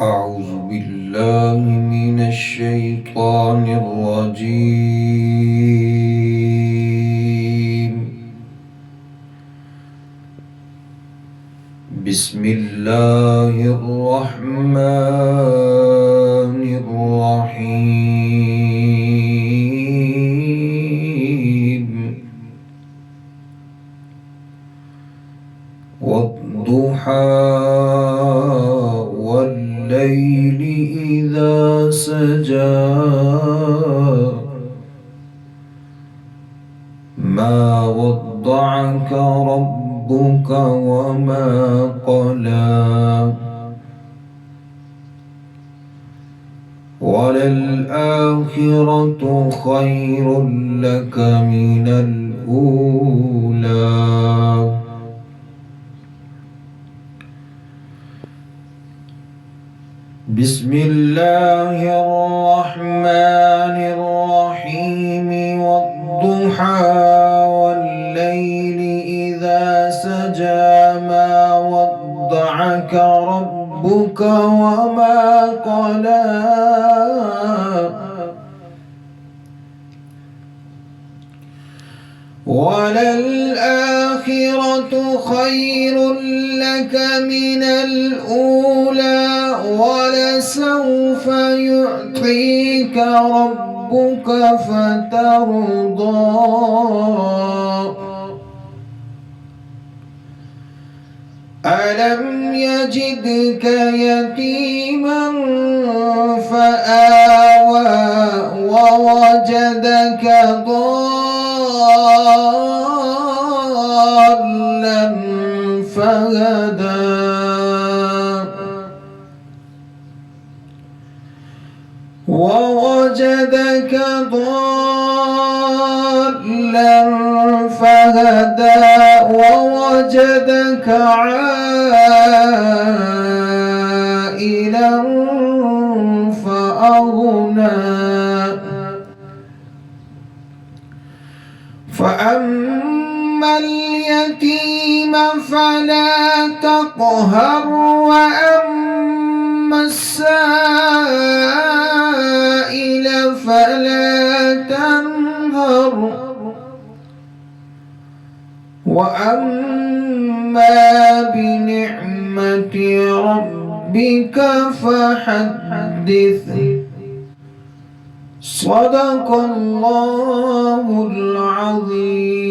أعوذ بالله من الشيطان الرجيم. بسم الله الرحمن الرحيم. والضحى والليل إذا سجى ما ودعك ربك وما قلى وللآخرة خير لك من الأولى. بسم الله الرحمن الرحيم. والضحى والليل إذا سجى ما ودعك ربك وما قلى وللآخرة خير لك من الأولى ولسوف يعطيك ربك فترضى. ألم يجدك يتيما فآوى ووجدك ضالا فهدى ووجدك ضالا فهدى ووجدك عائلا فأغنى. فأما اليتيم فلا تقهر وأما السائل فلا تنهر وأما بنعمة ربك فحدث. صدق الله العظيم.